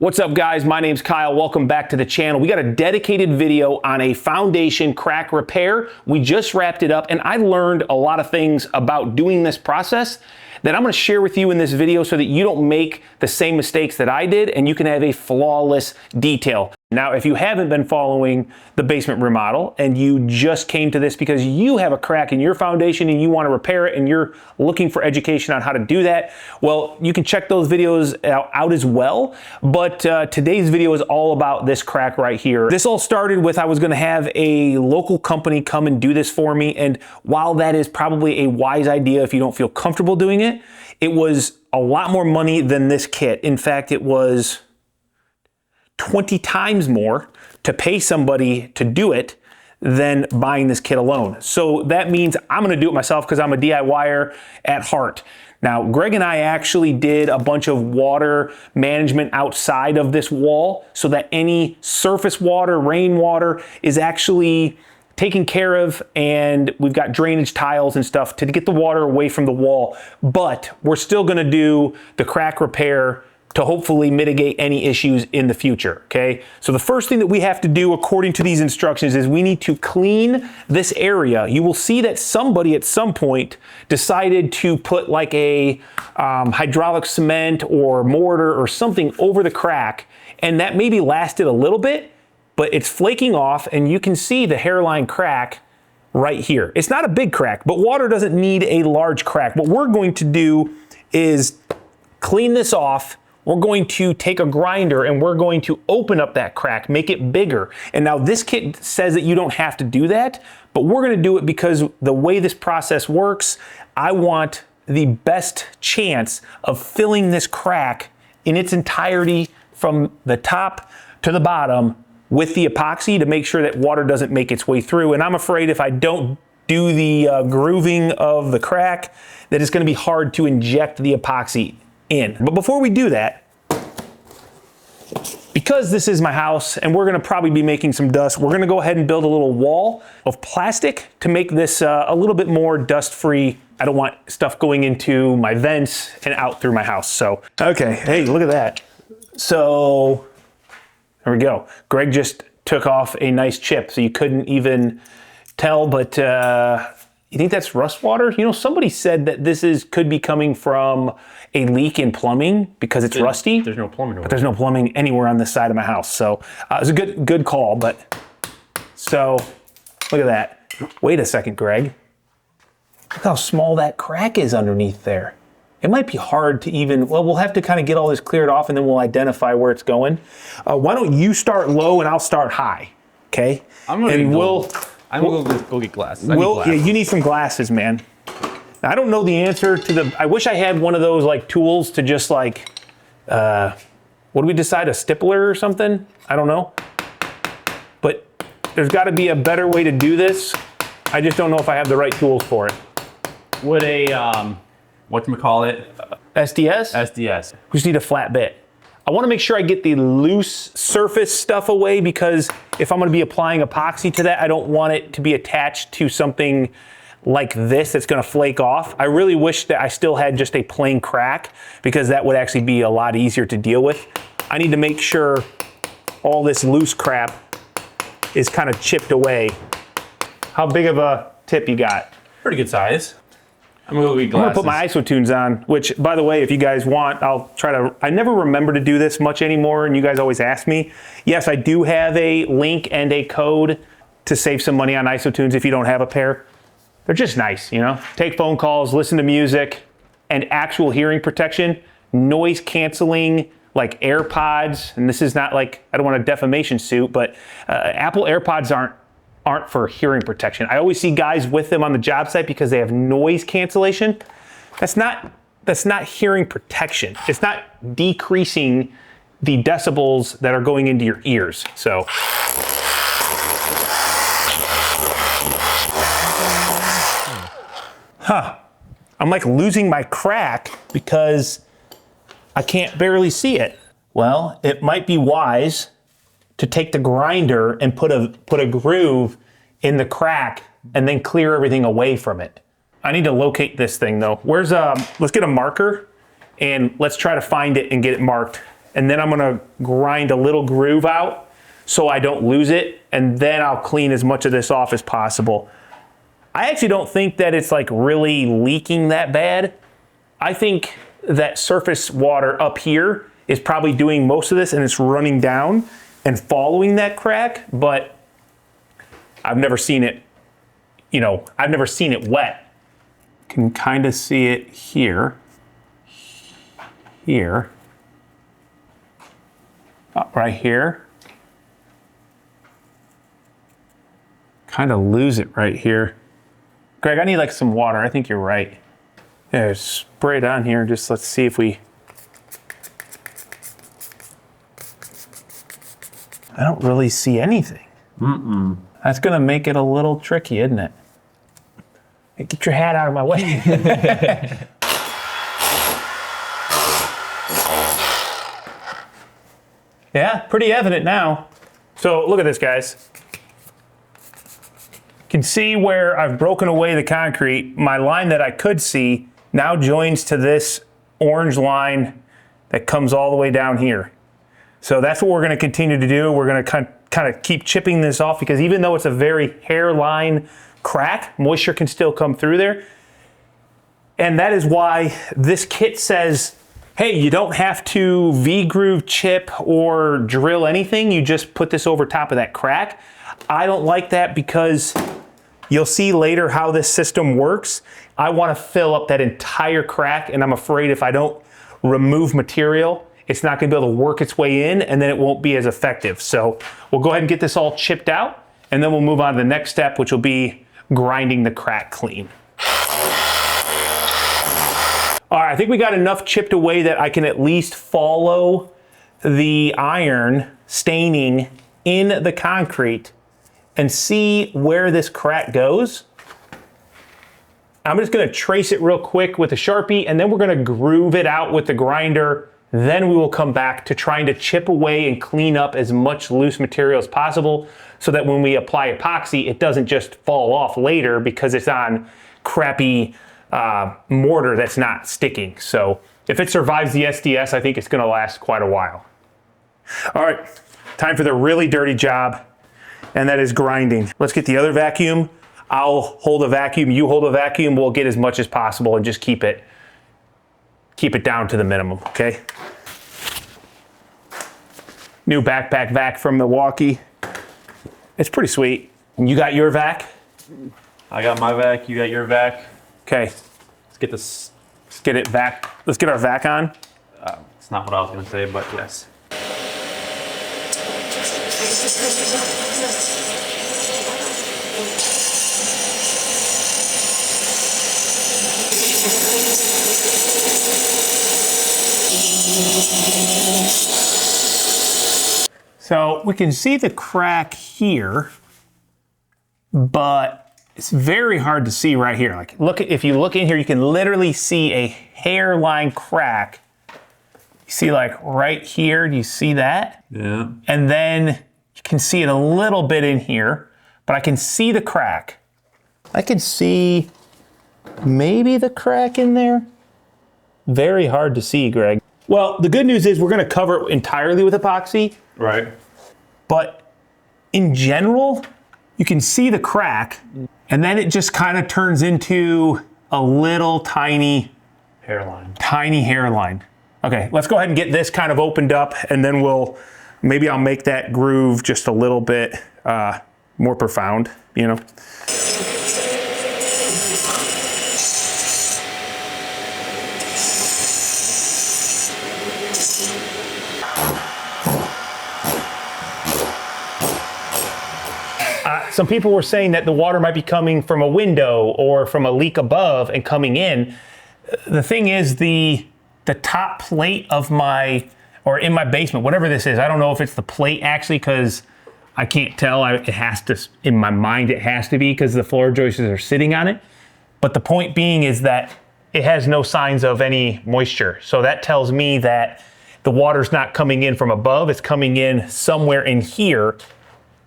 What's up guys, my name's Kyle, welcome back to the channel. We got a dedicated video on a foundation crack repair. We just wrapped it up and I learned a lot of things about doing this process that I'm gonna share with you in this video so that you don't make the same mistakes that I did and you can have a flawless detail. Now, if you haven't been following the basement remodel and you just came to this because you have a crack in your foundation and you want to repair it and you're looking for education on how to do that, well, you can check those videos out as well. But today's video is all about this crack right here. This all started with I was going to have a local company come and do this for me. And while that is probably a wise idea if you don't feel comfortable doing it, it was a lot more money than this kit. In fact, it was 20 times more to pay somebody to do it than buying this kit alone. So that means I'm gonna do it myself because I'm a DIYer at heart. Now, Greg and I actually did a bunch of water management outside of this wall so that any surface water, rainwater is actually taken care of, and we've got drainage tiles and stuff to get the water away from the wall. But we're still gonna do the crack repair to hopefully mitigate any issues in the future, okay? So the first thing that we have to do according to these instructions is we need to clean this area. You will see that somebody at some point decided to put like a hydraulic cement or mortar or something over the crack, and that maybe lasted a little bit, but it's flaking off and you can see the hairline crack right here. It's not a big crack, but water doesn't need a large crack. What we're going to do is clean this off. We're going to take a grinder and we're going to open up that crack, make it bigger. And now this kit says that you don't have to do that, but we're gonna do it because the way this process works, I want the best chance of filling this crack in its entirety from the top to the bottom with the epoxy to make sure that water doesn't make its way through. And I'm afraid if I don't do the grooving of the crack, that it's gonna be hard to inject the epoxy in. But before we do that, because this is my house and we're gonna probably be making some dust, we're gonna go ahead and build a little wall of plastic to make this a little bit more dust-free. I don't want stuff going into my vents and out through my house. So, okay, hey, look at that. So, there we go. Greg just took off a nice chip, so you couldn't even tell, but you think that's rust water? You know, somebody said that this could be coming from a leak in plumbing because it's rusty. There's no plumbing. But there's no plumbing anywhere on this side of my house. So it was a good call, but so look at that. Wait a second, Greg. Look how small that crack is underneath there. It might be hard to even, well, we'll have to kind of get all this cleared off and then we'll identify where it's going. Why don't you start low and I'll start high, okay? I'm gonna go get glasses. Yeah, you need some glasses, man. Now, I don't know the answer to the, I wish I had one of those like tools to just like, what do we decide, a stipler or something? I don't know. But there's gotta be a better way to do this. I just don't know if I have the right tools for it. Would a, whatchamacallit? SDS? SDS. We just need a flat bit. I wanna make sure I get the loose surface stuff away because if I'm gonna be applying epoxy to that, I don't want it to be attached to something like this that's gonna flake off. I really wish that I still had just a plain crack because that would actually be a lot easier to deal with. I need to make sure all this loose crap is kind of chipped away. How big of a tip you got? Pretty good size. I'm gonna go get glasses. I'm gonna put my ISOtunes on, which by the way, if you guys want, I'll try to, I never remember to do this much anymore and you guys always ask me. Yes, I do have a link and a code to save some money on ISOtunes if you don't have a pair. They're just nice, you know? Take phone calls, listen to music, and actual hearing protection, noise canceling, like AirPods, and this is not like, I don't want a defamation suit, but Apple AirPods aren't for hearing protection. I always see guys with them on the job site because they have noise cancellation. That's not hearing protection. It's not decreasing the decibels that are going into your ears, so. I'm like losing my crack because I can't barely see it. Well, it might be wise to take the grinder and put a groove in the crack and then clear everything away from it. I need to locate this thing though. Let's get a marker and let's try to find it and get it marked and then I'm gonna grind a little groove out so I don't lose it, and then I'll clean as much of this off as possible. I actually don't think that it's like really leaking that bad. I think that surface water up here is probably doing most of this, and it's running down and following that crack, but I've never seen it, I've never seen it wet. Can kind of see it here, right here. Kind of lose it right here. Greg, I need like some water. I think you're right. Yeah, spray it on here. Just let's see if we. I don't really see anything. That's gonna make it a little tricky, isn't it? Hey, get your hat out of my way. Yeah, pretty evident now. So look at this, guys. You can see where I've broken away the concrete. My line that I could see now joins to this orange line that comes all the way down here. So that's what we're gonna continue to do. We're gonna kind of keep chipping this off, because even though it's a very hairline crack, moisture can still come through there. And that is why this kit says, hey, you don't have to V-groove, chip, or drill anything. You just put this over top of that crack. I don't like that, because you'll see later how this system works. I want to fill up that entire crack, and I'm afraid if I don't remove material, it's not going to be able to work its way in, and then it won't be as effective. So we'll go ahead and get this all chipped out, and then we'll move on to the next step, which will be grinding the crack clean. All right, I think we got enough chipped away that I can at least follow the iron staining in the concrete and see where this crack goes. I'm just gonna trace it real quick with a Sharpie, and then we're gonna groove it out with the grinder. Then we will come back to trying to chip away and clean up as much loose material as possible, so that when we apply epoxy, it doesn't just fall off later because it's on crappy mortar that's not sticking. So if it survives the SDS, I think it's gonna last quite a while. All right, time for the really dirty job, and that is grinding. Let's get the other vacuum. I'll hold a vacuum, you hold a vacuum. We'll get as much as possible and just keep it down to the minimum, okay? New backpack vac from Milwaukee. It's pretty sweet. And you got your vac? I got my vac, you got your vac. Okay. Let's get this. Let's get our vac on. It's not what I was gonna say, but yes. So we can see the crack here, but it's very hard to see right here. Like, if you look in here, you can literally see a hairline crack. You see, like right here, do you see that? Yeah. And then you can see it a little bit in here, but I can see the crack. I can see maybe the crack in there. Very hard to see, Greg. Well, the good news is we're gonna cover it entirely with epoxy. Right. But in general, you can see the crack, and then it just kind of turns into a little tiny hairline. Okay, let's go ahead and get this kind of opened up, and then maybe I'll make that groove just a little bit more profound, you know? Some people were saying that the water might be coming from a window or from a leak above and coming in. The thing is, the top plate of in my basement, whatever this is, I don't know if it's the plate actually, because I can't tell. It has to, in my mind, it has to be, because the floor joists are sitting on it. But the point being is that it has no signs of any moisture. So that tells me that the water's not coming in from above, it's coming in somewhere in here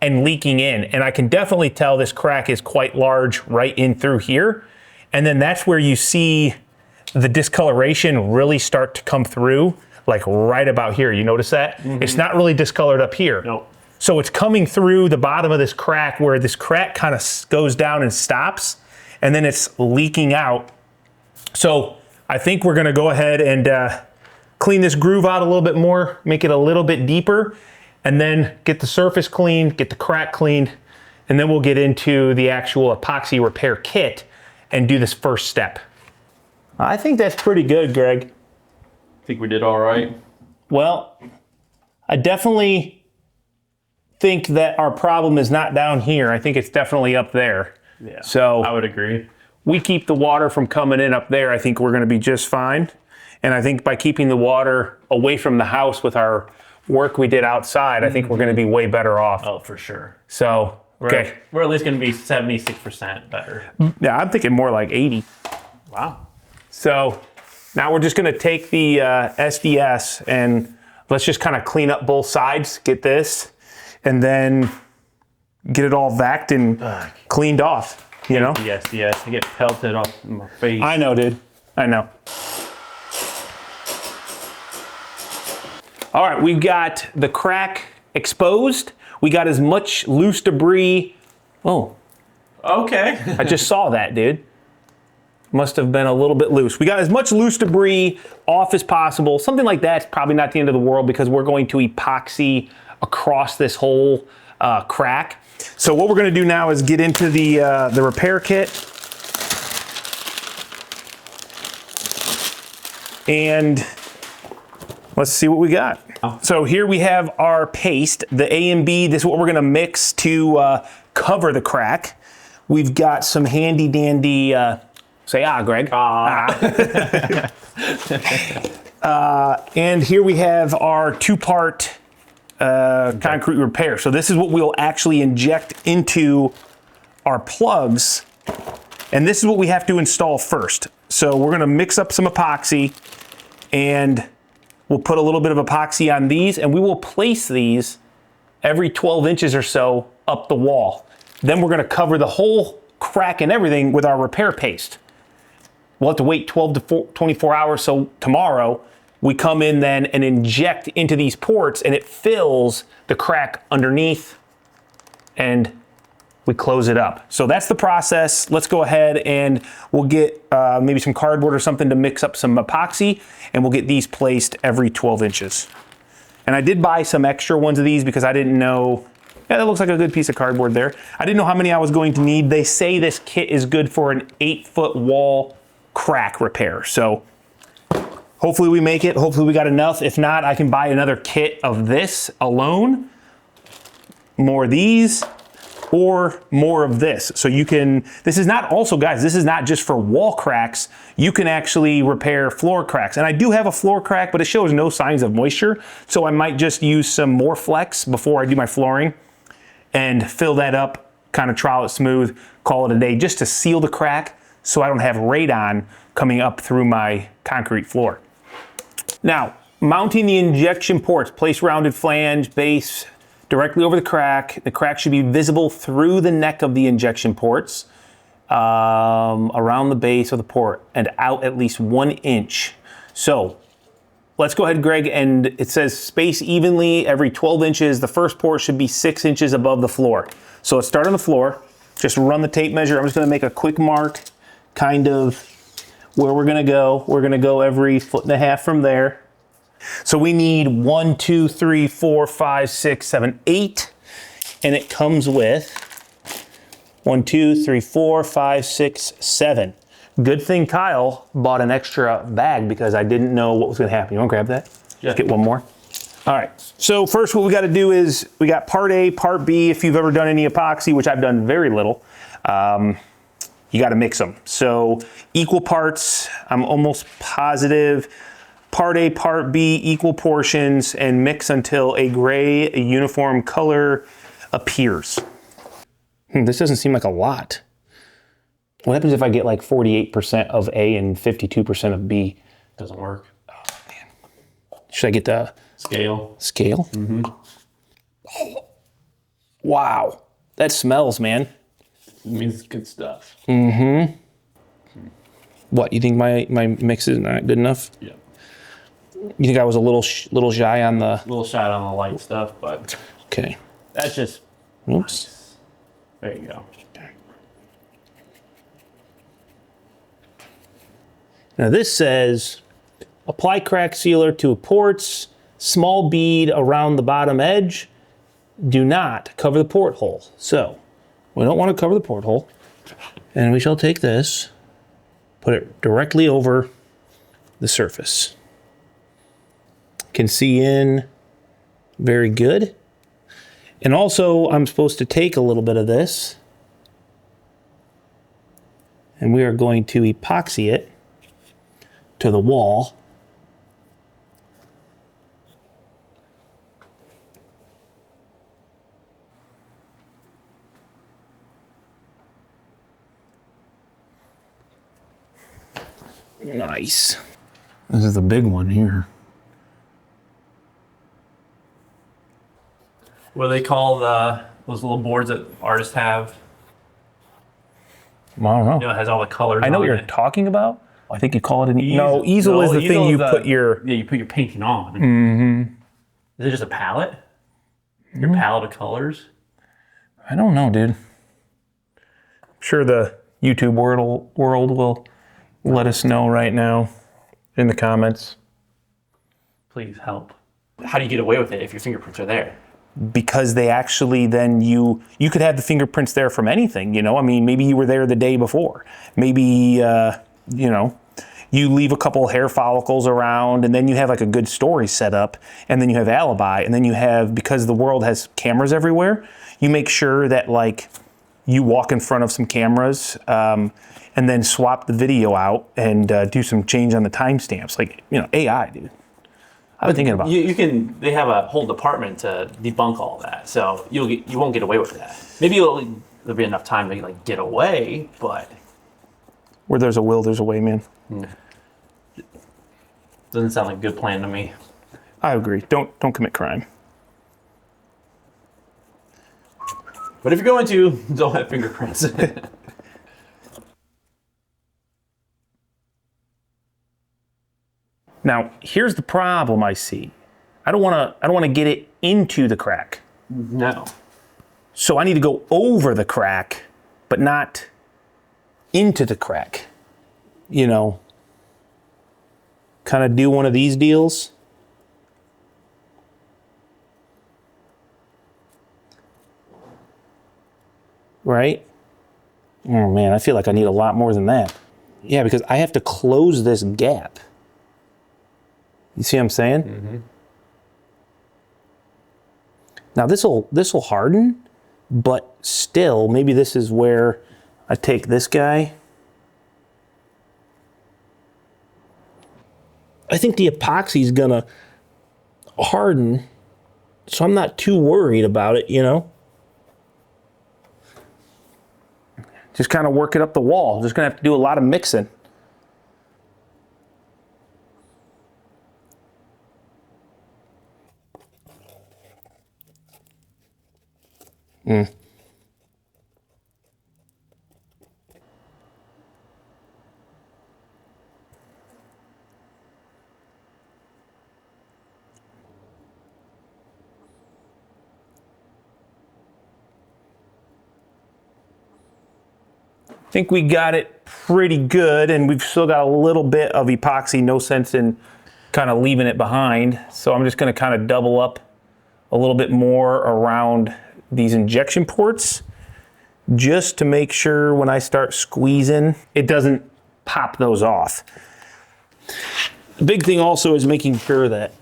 and leaking in. And I can definitely tell this crack is quite large right in through here. And then that's where you see the discoloration really start to come through like right about here. You notice that? It's not really discolored up here. Nope. So it's coming through the bottom of this crack where this crack kind of goes down and stops, and then it's leaking out. So I think we're gonna go ahead and clean this groove out a little bit more, make it a little bit deeper, and then get the surface cleaned, get the crack cleaned, and then we'll get into the actual epoxy repair kit and do this first step. I think that's pretty good, Greg. Think we did all right. Well, I definitely think that our problem is not down here. I think it's definitely up there. Yeah. So I would agree. we keep the water from coming in up there. I think we're gonna be just fine. And I think by keeping the water away from the house with our work we did outside, I think we're gonna be way better off. Oh, for sure. So, okay. We're at least going to be 76% better. Yeah, I'm thinking more like 80. Wow. So now we're just gonna take the SDS and let's just kind of clean up both sides, get this, and then get it all vacked and cleaned off, you know? Yes, I get pelted off my face. I know, dude. I know. All right, we've got the crack exposed. We got as much loose debris. Oh, Okay. I just saw that, dude. Must have been a little bit loose. We got as much loose debris off as possible. Something like that's probably not the end of the world because we're going to epoxy across this whole crack. So what we're gonna do now is get into the repair kit. And let's see what we got. So here we have our paste, the A and B. This is what we're gonna mix to cover the crack. We've got some handy dandy, say Greg. And here we have our 2-part concrete repair. So this is what we'll actually inject into our plugs. And this is what we have to install first. So we're gonna mix up some epoxy and we'll put a little bit of epoxy on these and we will place these every 12 inches or so up the wall. Then we're gonna cover the whole crack and everything with our repair paste. We'll have to wait 12 to 24 hours, so tomorrow we come in then and inject into these ports and it fills the crack underneath and we close it up. So that's the process. Let's go ahead and we'll get maybe some cardboard or something to mix up some epoxy and we'll get these placed every 12 inches. And I did buy some extra ones of these because I didn't know, yeah, that looks like a good piece of cardboard there. I didn't know how many I was going to need. They say this kit is good for an 8-foot wall crack repair. So hopefully we make it. Hopefully we got enough. If not, I can buy another kit of this alone, more of these, or more of this. So you can, this is not also, guys, this is not just for wall cracks. You can actually repair floor cracks. And I do have a floor crack, but it shows no signs of moisture. So I might just use some more Flex before I do my flooring and fill that up, kind of trowel it smooth, call it a day, just to seal the crack so I don't have radon coming up through my concrete floor. Now, mounting the injection ports, place rounded flange, base, directly over the crack. The crack should be visible through the neck of the injection ports, around the base of the port, and out at least 1 inch. So let's go ahead, Greg, and it says space evenly every 12 inches. The first port should be 6 inches above the floor. So let's start on the floor. Just run the tape measure. I'm just gonna make a quick mark, kind of where we're gonna go. We're gonna go every 1.5 feet from there. So we need 1, 2, 3, 4, 5, 6, 7, 8. And it comes with 1, 2, 3, 4, 5, 6, 7. Good thing Kyle bought an extra bag because I didn't know what was gonna happen. You wanna grab that? Yeah. Get one more. All right, so first what we gotta do is, we got part A, part B. If you've ever done any epoxy, which I've done very little, you gotta mix them. So equal parts, I'm almost positive, part A, part B, equal portions, and mix until a gray, uniform color appears. This doesn't seem like a lot. What happens if I get like 48% of A and 52% of B? Doesn't work. Oh, man. Should I get the Scale? Mm-hmm. Oh, wow, that smells, man. It means it's good stuff. Mm-hmm. What, you think my mix is not good enough? Yeah. You think I was a little shy on the... A little shot on the light stuff, but Okay. that's just... Oops. There you go. Now this says, apply crack sealer to ports, small bead around the bottom edge. Do not cover the porthole. So we don't want to cover the porthole. And we shall take this, put it directly over the surface. Can see in very good. And also I'm supposed to take a little bit of this and we are going to epoxy it to the wall. Nice. This is the big one here. What do they call those little boards that artists have? I don't know. You know, it has all the colors. I know what on you're it. talking about. I think you call it an Easel. No, easel is the easel thing is you the- put your... Yeah, you put your painting on. Mm-hmm. Is it just a palette? Your palette of colors? I don't know, dude. I'm sure the YouTube world will let us know right now in the comments. Please help. How do you get away with it if your fingerprints are there? Because they actually then you could have the fingerprints there from anything, you know? I mean, maybe you were there the day before. Maybe, you know, you leave a couple hair follicles around and then you have like a good story set up and then you have alibi and then you have, because the world has cameras everywhere, you make sure that like you walk in front of some cameras and then swap the video out and do some change on the timestamps. Like, you know, AI, dude. I've been thinking about it. They have a whole department to debunk all that, so you won't get away with that. Maybe there'll be enough time to like get away, but Where there's a will, there's a way, man. doesn't sound like a good plan to me. I agree. Don't commit crime. But if you're going to, don't have fingerprints. Now, here's the problem I see. I don't want to get it into the crack. No. So I need to go over the crack, but not into the crack. You know, kind of do one of these deals. Right? Oh man, I feel like I need a lot more than that. Yeah, because I have to close this gap. You see what I'm saying? Mm-hmm. Now this'll harden, but still, maybe this is where I take this guy. I think the epoxy is gonna harden, so I'm not too worried about it, you know? Just kind of work it up the wall. Just gonna have to do a lot of mixing. I think we got it pretty good, and we've still got a little bit of epoxy, no sense in kind of leaving it behind. So I'm just gonna kind of double up a little bit more around these injection ports, just to make sure when I start squeezing, it doesn't pop those off. The big thing also is making sure that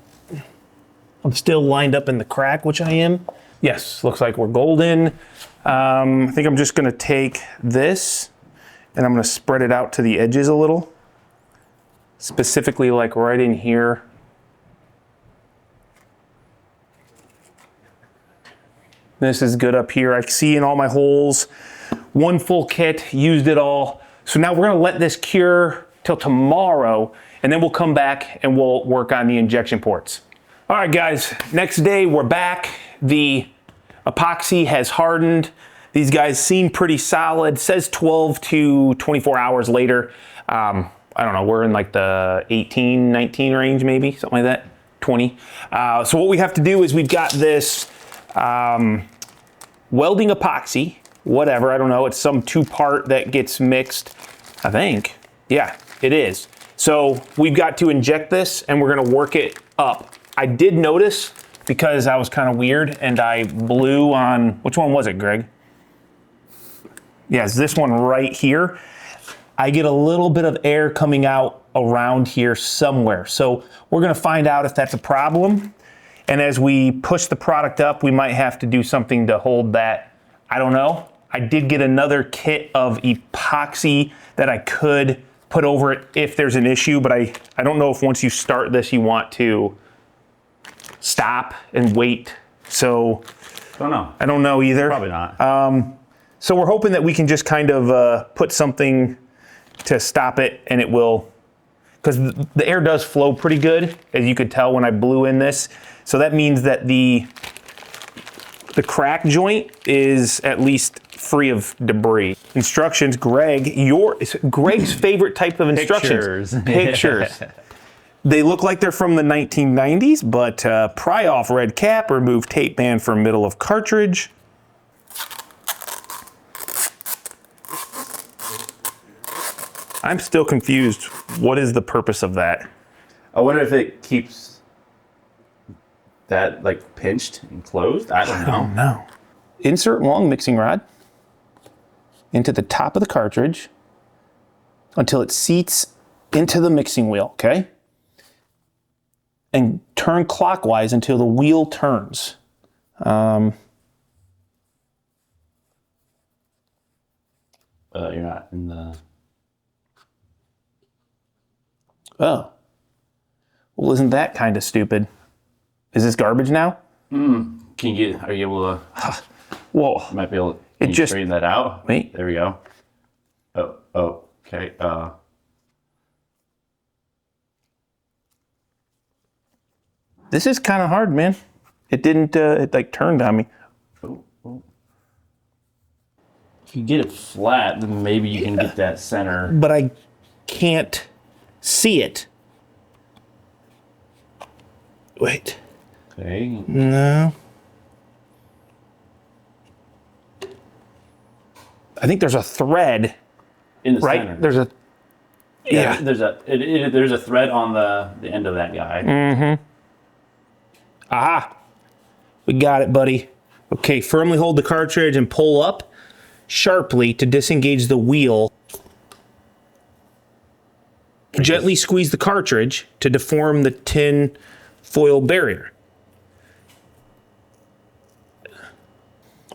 I'm still lined up in the crack, which I am. Yes, looks like we're golden. I think I'm just gonna take this and I'm gonna spread it out to the edges a little, specifically like right in here. This is good up here. I see in all my holes. One full kit, used it all. So now we're gonna let this cure till tomorrow, and then we'll come back and we'll work on the injection ports. All right, guys, next day we're back. The epoxy has hardened. These guys seem pretty solid. Says 12 to 24 hours later. I don't know, we're in like the 18, 19 range maybe, something like that, 20. So what we have to do is we've got this welding epoxy, whatever, I don't know, it's some 2-part that gets mixed, I think. Yeah, it is. So we've got to inject this and we're gonna work it up. I did notice, because I was kind of weird and I blew on, which one was it, Greg? Yes, this one right here. I get a little bit of air coming out around here somewhere. So we're gonna find out if that's a problem. And as we push the product up, we might have to do something to hold that. I don't know. I did get another kit of epoxy that I could put over it if there's an issue, but I don't know if once you start this, you want to stop and wait. So I don't know either. Probably not. So we're hoping that we can just kind of put something to stop it, and it will, because the air does flow pretty good, as you could tell when I blew in this. So that means that the crack joint is at least free of debris. Instructions, Greg's favorite type of instructions. Pictures. They look like they're from the 1990s, but pry off red cap, remove tape band from middle of cartridge. I'm still confused. What is the purpose of that? I wonder if it keeps that like pinched and closed. I don't know. No. Insert long mixing rod into the top of the cartridge until it seats into the mixing wheel, okay? And turn clockwise until the wheel turns. You're not in the... Oh. Well, isn't that kind of stupid? Is this garbage now? Are you able to... Whoa. Might be able to straighten that out. Wait. There we go. Oh, okay. This is kind of hard, man. It didn't, it like turned on me. If you get it flat, then maybe you can get that center. But I can't see it. Wait. Okay. No. I think there's a thread. In the right? center. There's a... Yeah. There's a thread on the end of that guy. Mm-hmm. Aha. We got it, buddy. Okay, firmly hold the cartridge and pull up sharply to disengage the wheel. Gently squeeze the cartridge to deform the tin foil barrier.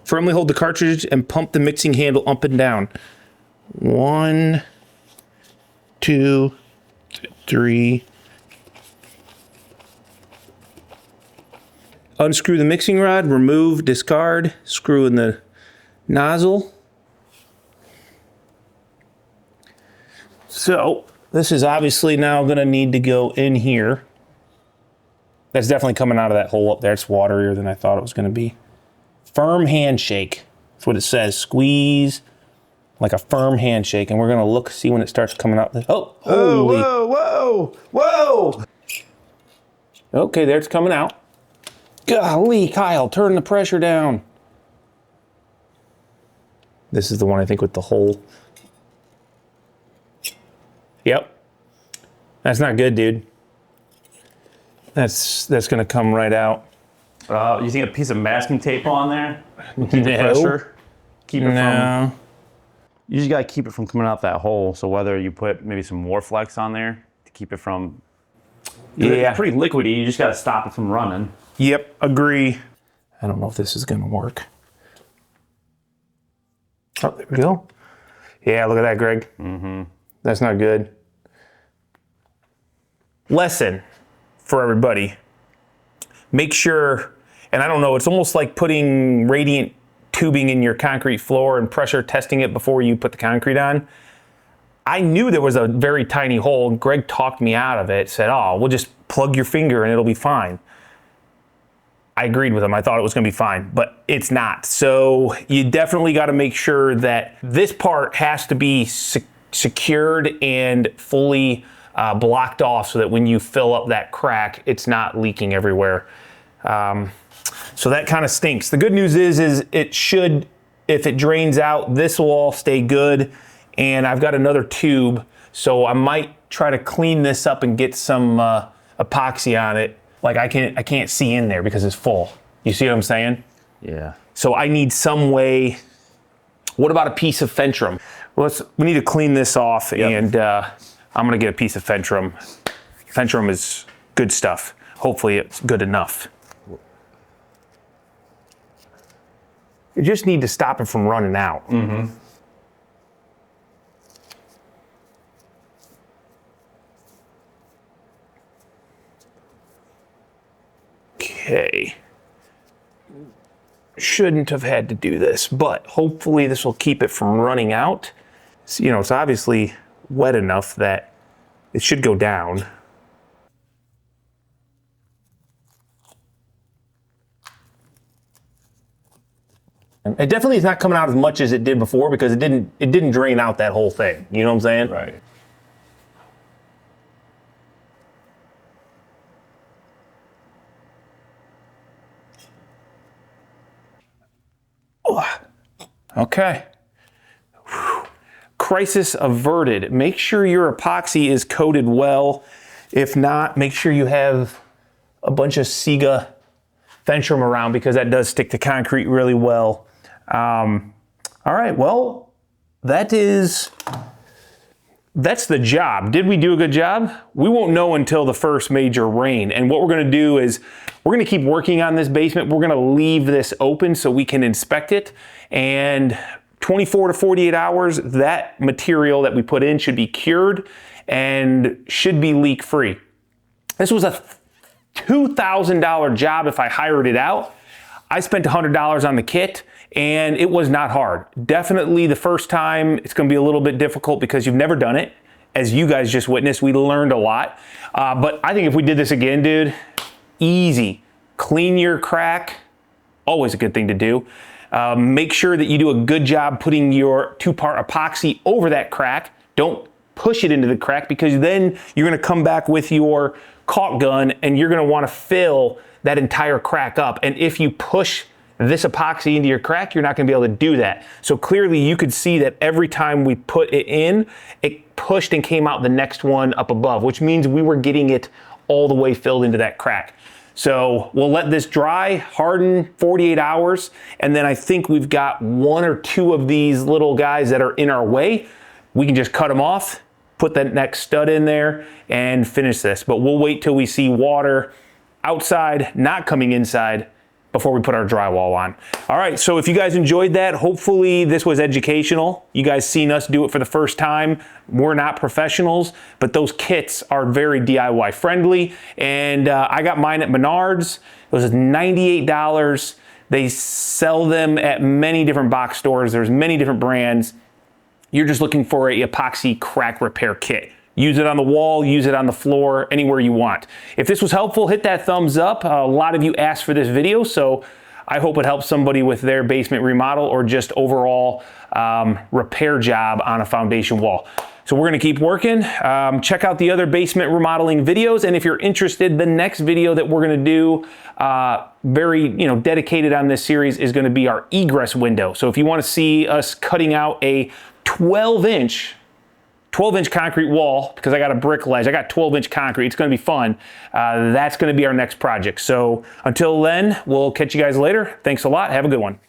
Firmly hold the cartridge and pump the mixing handle up and down. 1, 2, 3. Unscrew the mixing rod, remove, discard, screw in the nozzle. So this is obviously now going to need to go in here. That's definitely coming out of that hole up there. It's waterier than I thought it was going to be. Firm handshake. That's what it says. Squeeze like a firm handshake. And we're going to look, see when it starts coming out. Oh, holy. Whoa, whoa, whoa. Okay, there it's coming out. Golly, Kyle, turn the pressure down. This is the one I think with the hole. Yep. That's not good, dude. That's gonna come right out. You think a piece of masking tape on there? Keep the No. pressure? Keep it No. from... You just gotta keep it from coming out that hole. So whether you put maybe some Warflex on there to keep it from... Yeah. It's pretty liquidy, you just gotta stop it from running. Yep, agree. I don't know if this is gonna work. Oh, there we go. Yeah, look at that, Greg. Mm-hmm. That's not good. Lesson for everybody. Make sure, and I don't know, it's almost like putting radiant tubing in your concrete floor and pressure testing it before you put the concrete on. I knew there was a very tiny hole, and Greg talked me out of it, said, oh, we'll just plug your finger and it'll be fine. I agreed with him. I thought it was going to be fine, but it's not. So you definitely got to make sure that this part has to be secured and fully blocked off so that when you fill up that crack, it's not leaking everywhere. So that kind of stinks. The good news is it should, if it drains out, this will all stay good. And I've got another tube, so I might try to clean this up and get some epoxy on it. Like I can't see in there because it's full. You see what I'm saying? Yeah. So I need some way. What about a piece of Fentrum? Well, we need to clean this off, and I'm gonna get a piece of Fentrum. Fentrum is good stuff. Hopefully it's good enough. You just need to stop it from running out. Mm-hmm. Okay. Shouldn't have had to do this, but hopefully this will keep it from running out. So, you know, it's obviously wet enough that it should go down. And it definitely is not coming out as much as it did before because it didn't drain out that whole thing. You know what I'm saying? Right. Okay. Whew. Crisis averted. Make sure your epoxy is coated well. If not, make sure you have a bunch of Siga Fentrum around because that does stick to concrete really well. All right, well, that's the job. Did we do a good job? We won't know until the first major rain. And what we're gonna do is we're gonna keep working on this basement. We're gonna leave this open so we can inspect it. And 24 to 48 hours, that material that we put in should be cured and should be leak free. This was a $2,000 job if I hired it out. I spent $100 on the kit and it was not hard. Definitely the first time it's gonna be a little bit difficult because you've never done it. As you guys just witnessed, we learned a lot. But I think if we did this again, dude, easy. Clean your crack, always a good thing to do. Make sure that you do a good job putting your 2-part epoxy over that crack. Don't push it into the crack because then you're gonna come back with your caulk gun and you're gonna wanna fill that entire crack up. And if you push this epoxy into your crack, you're not gonna be able to do that. So clearly you could see that every time we put it in, it pushed and came out the next one up above, which means we were getting it all the way filled into that crack. So we'll let this dry, harden 48 hours, and then I think we've got 1 or 2 of these little guys that are in our way. We can just cut them off, put that next stud in there, and finish this. But we'll wait till we see water outside, not coming inside, before we put our drywall on. All right, so if you guys enjoyed that, hopefully this was educational. You guys seen us do it for the first time. We're not professionals, but those kits are very DIY friendly. And I got mine at Menards. It was $98. They sell them at many different box stores. There's many different brands. You're just looking for a epoxy crack repair kit. Use it on the wall, use it on the floor, anywhere you want. If this was helpful, hit that thumbs up. A lot of you asked for this video, so I hope it helps somebody with their basement remodel or just overall repair job on a foundation wall. So we're gonna keep working. Check out the other basement remodeling videos, and if you're interested, the next video that we're gonna do, very dedicated on this series, is gonna be our egress window. So if you wanna see us cutting out a 12-inch concrete wall, because I got a brick ledge, I got 12-inch concrete, it's gonna be fun. That's gonna be our next project. So until then, we'll catch you guys later. Thanks a lot, have a good one.